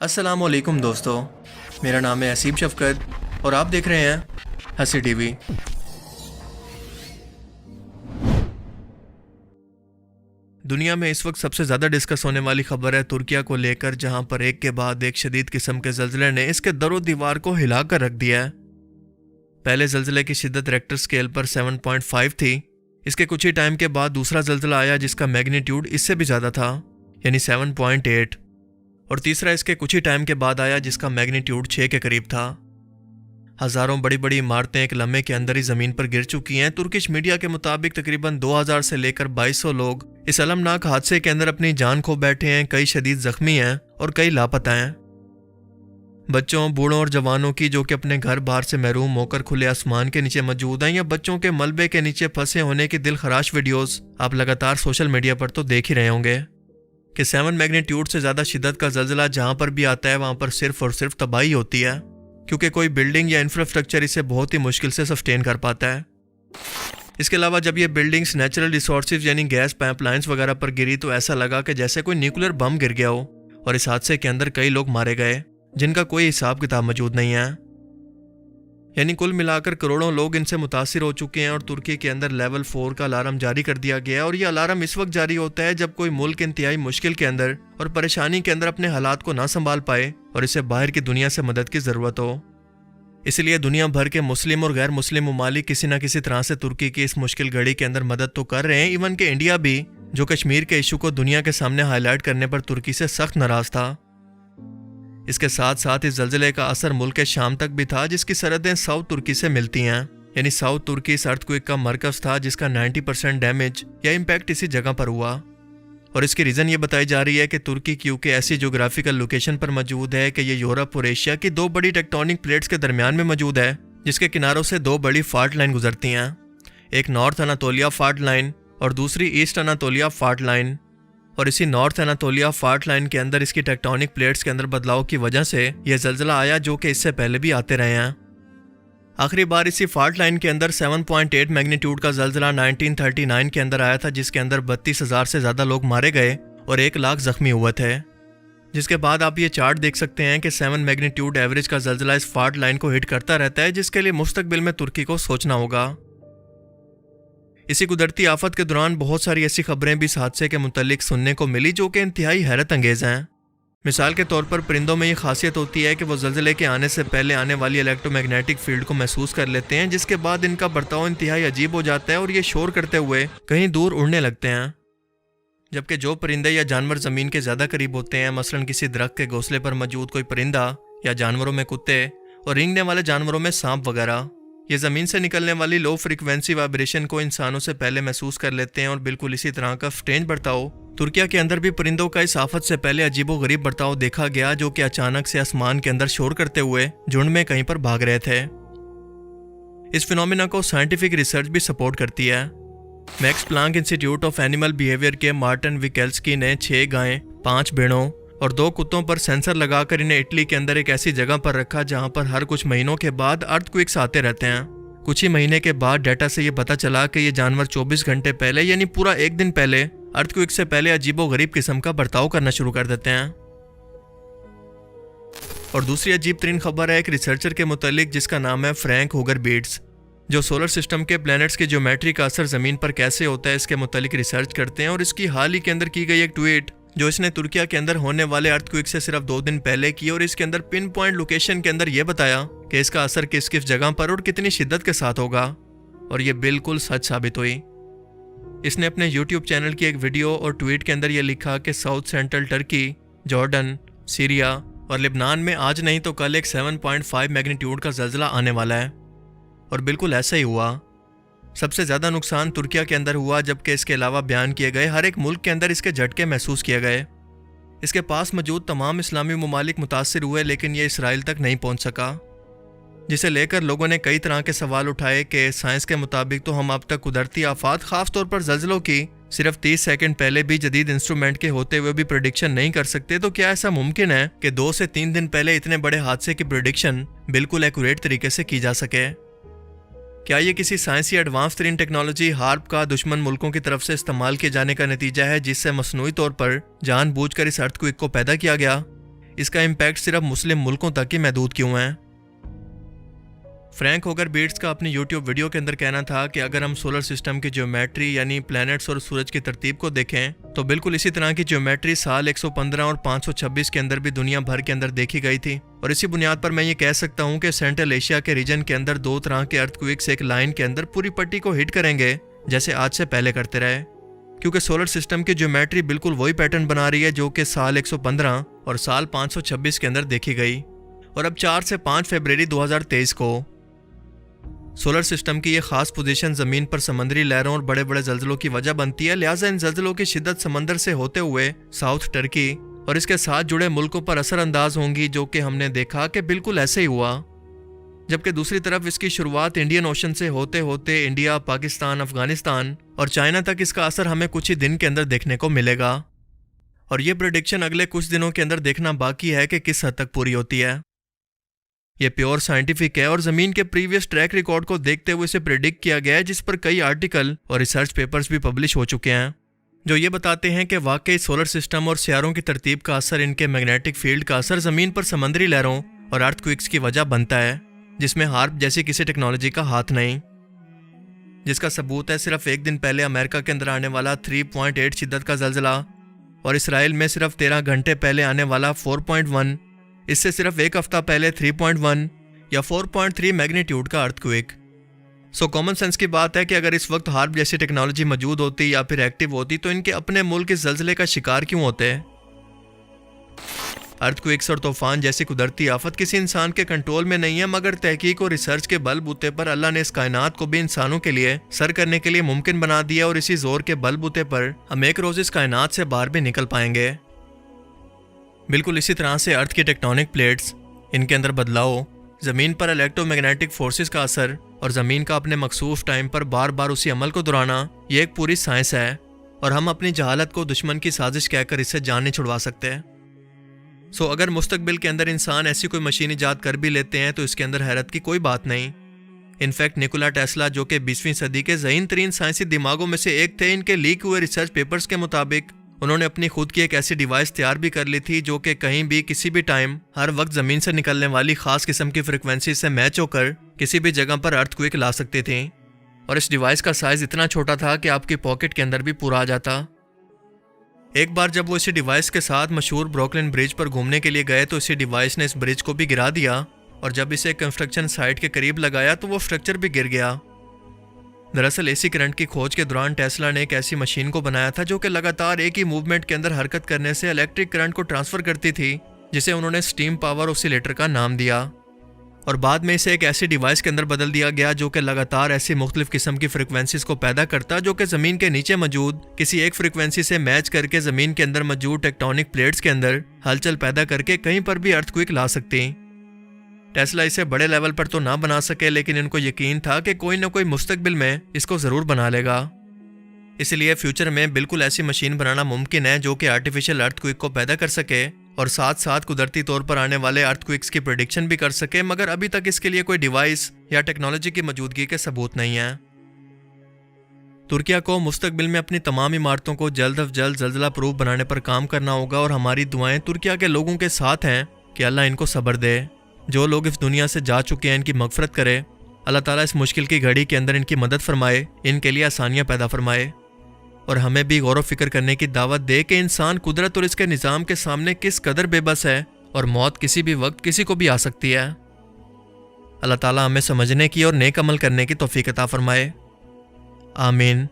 अस्सलामुअलैकुम दोस्तों, मेरा नाम है असीम शफकत और आप देख रहे हैं हंसी टीवी। दुनिया में इस वक्त सबसे ज़्यादा डिस्कस होने वाली खबर है तुर्किया को लेकर, जहां पर एक के बाद एक शदीद किस्म के ज़ल्ज़ले ने इसके दरो दीवार को हिला कर रख दिया है। पहले ज़ल्ज़ले की शिद्दत रेक्टर स्केल पर 7.5 थी। इसके कुछ ही टाइम के बाद दूसरा ज़ल्ज़ला आया जिसका मैग्नीट्यूड इससे भी ज़्यादा था, यानी 7.8, और तीसरा इसके कुछ ही टाइम के बाद आया जिसका मैग्नीट्यूड 6 के करीब था। हज़ारों बड़ी बड़ी इमारतें एक लम्हे के अंदर ही ज़मीन पर गिर चुकी हैं। तुर्किश मीडिया के मुताबिक तकरीबन 2000 से लेकर 2200 लोग इस अलमनाक हादसे के अंदर अपनी जान खो बैठे हैं, कई शदीद जख्मी हैं और कई लापता हैं। बच्चों, बूढ़ों और जवानों की जो कि अपने घर बाहर से महरूम होकर खुले आसमान के नीचे मौजूद हैं, या बच्चों के मलबे के नीचे फंसे होने की दिलखराश वीडियोस आप लगातार सोशल मीडिया पर तो देख ही रहे होंगे कि 7 मैग्नीट्यूड से ज़्यादा शिद्दत का ज़ल्ज़ला जहाँ पर भी आता है वहाँ पर सिर्फ और सिर्फ तबाही होती है, क्योंकि कोई बिल्डिंग या इंफ्रास्ट्रक्चर इसे बहुत ही मुश्किल से सस्टेन कर पाता है। इसके अलावा जब ये बिल्डिंग्स नेचुरल रिसोर्सेज यानी गैस पाइपलाइंस वगैरह पर गिरी तो ऐसा लगा कि जैसे कोई न्यूक्लियर बम गिर गया हो, और इस हादसे के अंदर कई लोग मारे गए जिनका कोई हिसाब किताब मौजूद नहीं है। यानी कुल मिलाकर करोड़ों लोग इनसे मुतासिर हो चुके हैं और तुर्की के अंदर लेवल 4 का अलार्म जारी कर दिया गया है। और ये अलार्म इस वक्त जारी होता है जब कोई मुल्क इंतहाई मुश्किल के अंदर और परेशानी के अंदर अपने हालात को ना संभाल पाए और इसे बाहर की दुनिया से मदद की ज़रूरत हो। इसलिए दुनिया भर के मुस्लिम और गैर मुस्लिम ममालिक किसी न किसी तरह से तुर्की की इस मुश्किल घड़ी के अंदर मदद तो कर रहे हैं। इवन के इंडिया भी, जो कश्मीर के इशू को दुनिया के सामने हाईलाइट करने पर तुर्की से सख्त नाराज था। इसके साथ साथ इस ज़ल्ज़ले का असर मुल्क के शाम तक भी था, जिसकी सरहदें साउथ तुर्की से मिलती हैं। यानी साउथ तुर्की इस अर्थक्वेक का मरकज़ था जिसका 90% डैमेज या इम्पैक्ट इसी जगह पर हुआ। और इसकी रीज़न ये बताई जा रही है कि तुर्की क्योंकि ऐसी जोग्राफिकल लोकेशन पर मौजूद है कि ये यूरोप और एशिया की 2 बड़ी टेक्टोनिक प्लेट्स के दरमियान में मौजूद है, जिसके किनारों से 2 बड़ी फाल्ट लाइन गुजरती हैं, एक नॉर्थ अनातोलिया फाल्ट लाइन और दूसरी ईस्ट अनातोलिया फाल्ट लाइन। और इसी नॉर्थ अनातोलिया फाल्ट लाइन के अंदर इसकी टेक्टोनिक प्लेट्स के अंदर बदलाव की वजह से यह ज़ल्ज़ला आया, जो कि इससे पहले भी आते रहे हैं। आखिरी बार इसी फाल्ट लाइन के अंदर 7.8 मैग्नीट्यूड का ज़ल्ज़ला 1939 के अंदर आया था, जिसके अंदर 32,000 से ज़्यादा लोग मारे गए और 1 लाख जख्मी हुए थे। जिसके बाद आप ये चार्ट देख सकते हैं कि 7 मैग्नीट्यूड एवरेज का ज़ल्ज़ला इस फाल्ट लाइन को हिट करता रहता है, जिसके लिए मुस्तकबिल में तुर्की को सोचना होगा। इसी कुदरती आफत के दौरान बहुत सारी ऐसी खबरें भी इस हादसे के मुतल्लिक सुनने को मिली जो कि इंतहाई हैरत अंगेज़ हैं। मिसाल के तौर पर परिंदों में ये खासियत होती है कि वो ज़ल्ज़ले के आने से पहले आने वाली इलेक्ट्रोमैग्नेटिक फील्ड को महसूस कर लेते हैं, जिसके बाद इनका बर्ताव इंतहाई अजीब हो जाता है और ये शोर करते हुए कहीं दूर उड़ने लगते हैं। जबकि जो परिंदे या जानवर ज़मीन के ज़्यादा करीब होते हैं, मसलन किसी दरख्त के घोंसले पर मौजूद कोई परिंदा या जानवरों में कुत्ते और रेंगने वाले जानवरों में सांप वगैरह, ये ज़मीन से निकलने वाली लो फ्रिक्वेंसी वाइब्रेशन को इंसानों से पहले महसूस कर लेते हैं। और बिल्कुल इसी तरह का स्ट्रेंज बर्ताव तुर्किया के अंदर भी परिंदों का इस आफत से पहले अजीबोगरीब बर्ताव देखा गया, जो कि अचानक से आसमान के अंदर शोर करते हुए झुंड में कहीं पर भाग रहे थे। इस फिनोमिना को साइंटिफिक रिसर्च भी सपोर्ट करती है। Max Planck institute of animal behaviour के मार्टिन विकेल्स्की ने 6 गायें, 5 भेड़ों और 2 कुत्तों पर सेंसर लगाकर इन्हें इटली के अंदर एक ऐसी जगह पर रखा जहां पर हर कुछ महीनों के बाद अर्थक्वेक्स आते रहते हैं। कुछ ही महीने के बाद डाटा से ये पता चला कि ये जानवर 24 घंटे पहले, यानी पूरा एक दिन पहले, अर्थक्वेक से पहले अजीबोगरीब किस्म का बर्ताव करना शुरू कर देते हैं। और दूसरी अजीब तरीन खबर है एक रिसर्चर के मुतालिक जिसका नाम है फ्रैंक हुगर बीट्स, जो सोलर सिस्टम के प्लैनेट्स की ज्योमेट्री का असर ज़मीन पर कैसे होता है इसके मुतालिक रिसर्च करते हैं। और इसकी हाल ही के अंदर की गई एक ट्वीट जो इसने तुर्किया के अंदर होने वाले अर्थक्वेक से सिर्फ 2 दिन पहले की, और इसके अंदर पिन पॉइंट लोकेशन के अंदर यह बताया कि इसका असर किस किस जगह पर और कितनी शिद्दत के साथ होगा, और ये बिल्कुल सच साबित हुई। इसने अपने यूट्यूब चैनल की एक वीडियो और ट्वीट के अंदर यह लिखा कि south central Turkey, Jordan, Syria और लेबनान में आज नहीं तो कल एक 7.5 मैग्नीट्यूड का ज़ल्ज़ला आने वाला है। और बिल्कुल ऐसा ही हुआ। सबसे ज़्यादा नुकसान तुर्किया के अंदर हुआ, जबकि इसके अलावा बयान किए गए हर एक मुल्क के अंदर इसके झटके महसूस किए गए। इसके पास मौजूद तमाम इस्लामी ममालिक मुतासिर हुए, लेकिन यह इसराइल तक नहीं पहुंच सका, जिसे लेकर लोगों ने कई तरह के सवाल उठाए कि साइंस के मुताबिक तो हम अब तक कुदरती आफात, खास तौर पर ज़ल्ज़लों की सिर्फ 30 सेकंड पहले भी जदीद इंस्ट्रूमेंट के होते हुए भी प्रेडिक्शन नहीं कर सकते, तो क्या ऐसा मुमकिन है कि 2 से 3 दिन पहले इतने बड़े हादसे की प्रेडिक्शन बिल्कुल एक्यूरेट तरीके से की जा सके? क्या ये किसी साइंसी एडवांस तरीन टेक्नोलॉजी हार्प का दुश्मन मुल्कों की तरफ से इस्तेमाल किए जाने का नतीजा है, जिससे मसनूई तौर पर जानबूझकर इस अर्थक्वेक को पैदा किया गया? इसका इम्पैक्ट सिर्फ मुस्लिम मुल्कों तक ही महदूद क्यों है? फ्रैंक होगर बीट्स का अपनी यूट्यूब वीडियो के अंदर कहना था कि अगर हम सोलर सिस्टम की ज्योमेट्री यानी प्लैनेट्स और सूरज की तरतीब को देखें तो बिल्कुल इसी तरह की ज्योमेट्री साल 115 और 526 के अंदर भी दुनिया भर के अंदर देखी गई थी। और इसी बुनियाद पर मैं ये कह सकता हूँ कि सेंट्रल एशिया के रीजन के अंदर 2 तरह के अर्थक्वेक्स एक लाइन के अंदर पूरी पट्टी को हिट करेंगे जैसे आज से पहले करते रहे, क्योंकि सोलर सिस्टम की ज्योमेट्री बिल्कुल वही पैटर्न बना रही है जो कि साल 115 और साल 526 के अंदर देखी गई। और अब 4 से 5 फरवरी 2023 को सोलर सिस्टम की ये खास पोजीशन जमीन पर समंदरी लहरों और बड़े बड़े जल्जलों की वजह बनती है। लिहाजा इन जल्जलों की शिद्दत समंदर से होते हुए साउथ टर्की और इसके साथ जुड़े मुल्कों पर असरअंदाज होंगी, जो कि हमने देखा कि बिल्कुल ऐसे ही हुआ। जबकि दूसरी तरफ इसकी शुरुआत इंडियन ओशन से होते होते इंडिया, पाकिस्तान, अफगानिस्तान और चाइना तक इसका असर हमें कुछ ही दिन के अंदर देखने को मिलेगा। और ये प्रेडिक्शन अगले कुछ दिनों के अंदर देखना बाकी है कि किस हद तक पूरी होती है। ये प्योर साइंटिफिक है और ज़मीन के प्रीवियस ट्रैक रिकॉर्ड को देखते हुए इसे प्रेडिक्ट किया गया है, जिस पर कई आर्टिकल और रिसर्च पेपर्स भी पब्लिश हो चुके हैं जो ये बताते हैं कि वाकई सोलर सिस्टम और सियारों की तरतीब का असर, इनके मैग्नेटिक फील्ड का असर ज़मीन पर समंदरी लहरों और अर्थक्वेक्स की वजह बनता है, जिसमें हार्प जैसी किसी टेक्नोलॉजी का हाथ नहीं। जिसका सबूत है सिर्फ एक दिन पहले अमेरिका के अंदर आने वाला 3.8 शिद्दत का जल्जला और इसराइल में सिर्फ 13 घंटे पहले आने वाला 4.1, इससे सिर्फ एक हफ्ता पहले 3.1 या 4.3 मैग्नीट्यूड का अर्थक्वेक। सो कॉमन सेंस की बात है कि अगर इस वक्त हार्प जैसी टेक्नोलॉजी मौजूद होती या फिर एक्टिव होती तो इनके अपने मुल्क इस जल्जले का शिकार क्यों होते? अर्थक्वेक्स और तूफान जैसी कुदरती आफत किसी इंसान के कंट्रोल में नहीं है, मगर तहकीक और रिसर्च के बलबूते पर अल्लाह ने इस कायनात को भी इंसानों के लिए सर करने के लिए मुमकिन बना दिया और इसी जोर के बलबूते पर हम एक रोज इस कायनात से बाहर भी निकल पाएंगे। बिल्कुल इसी तरह से अर्थ की टेक्टोनिक प्लेट्स, इनके अंदर बदलाव, ज़मीन पर इलेक्ट्रोमैग्नेटिक फोर्सेस का असर और ज़मीन का अपने मखसूस टाइम पर बार बार उसी अमल को दोहराना, ये एक पूरी साइंस है और हम अपनी जहालत को दुश्मन की साजिश कहकर इससे जान नहीं छुड़वा सकते। सो अगर मुस्तकबिल के अंदर इंसान ऐसी कोई मशीन ईजाद कर भी लेते हैं तो इसके अंदर हैरत की कोई बात नहीं। इनफैक्ट निकोला टेस्ला, जो कि 20वीं सदी के ज़हीन तरीन साइंसी दिमागों में से एक थे, इनके लीक हुए रिसर्च पेपर्स के मुताबिक उन्होंने अपनी खुद की एक ऐसी डिवाइस तैयार भी कर ली थी जो कि कहीं भी किसी भी टाइम हर वक्त ज़मीन से निकलने वाली खास किस्म की फ्रिक्वेंसी से मैच होकर किसी भी जगह पर अर्थक्वेक ला सकती थी। और इस डिवाइस का साइज़ इतना छोटा था कि आपकी पॉकेट के अंदर भी पूरा आ जाता। एक बार जब वो इसी डिवाइस के साथ मशहूर ब्रुकलिन ब्रिज पर घूमने के लिए गए तो इसी डिवाइस ने इस ब्रिज को भी गिरा दिया और जब इसे कंस्ट्रक्शन साइट के करीब लगाया तो वो स्ट्रक्चर भी गिर गया। दरअसल एसी करंट की खोज के दौरान टेस्ला ने एक ऐसी मशीन को बनाया था जो कि लगातार एक ही मूवमेंट के अंदर हरकत करने से इलेक्ट्रिक करंट को ट्रांसफर करती थी, जिसे उन्होंने स्टीम पावर ऑसिलेटर का नाम दिया। और बाद में इसे एक ऐसी डिवाइस के अंदर बदल दिया गया जो कि लगातार ऐसी मुख्तलिफ किस्म की फ्रिक्वेंसीज को पैदा करता जो कि ज़मीन के नीचे मौजूद किसी एक फ्रिक्वेंसी से मैच करके ज़मीन के अंदर मौजूद टेक्टोनिक प्लेट्स के अंदर हलचल पैदा करके कहीं पर भी अर्थक्वेक ला सकती। टेस्ला इसे बड़े लेवल पर तो ना बना सके, लेकिन इनको यकीन था कि कोई ना कोई मुस्तकबिल में इसको ज़रूर बना लेगा। इसलिए फ्यूचर में बिल्कुल ऐसी मशीन बनाना मुमकिन है जो कि आर्टिफिशियल अर्थक्वेक को पैदा कर सके और साथ साथ कुदरती तौर पर आने वाले अर्थक्वेक्स की प्रेडिक्शन भी कर सके, मगर अभी तक इसके लिए कोई डिवाइस या टेक्नोलॉजी की मौजूदगी के सबूत नहीं है। तुर्किया को मुस्तकबिल में अपनी तमाम इमारतों को जल्द अज जल्द जल्जला प्रूफ बनाने पर काम करना होगा और हमारी दुआएं तुर्किया के लोगों के साथ हैं कि अल्लाह इनको सब्र दे। जो लोग इस दुनिया से जा चुके हैं इनकी मगफरत करे। अल्लाह ताला इस मुश्किल की घड़ी के अंदर इनकी मदद फरमाए, इनके लिए आसानियाँ पैदा फरमाए और हमें भी गौर व फिक्र करने की दावत दे कि इंसान कुदरत और इसके निज़ाम के सामने किस कदर बेबस है और मौत किसी भी वक्त किसी को भी आ सकती है। अल्लाह ताला हमें समझने की और नेक अमल करने की तौफीक अता फरमाए। आमीन।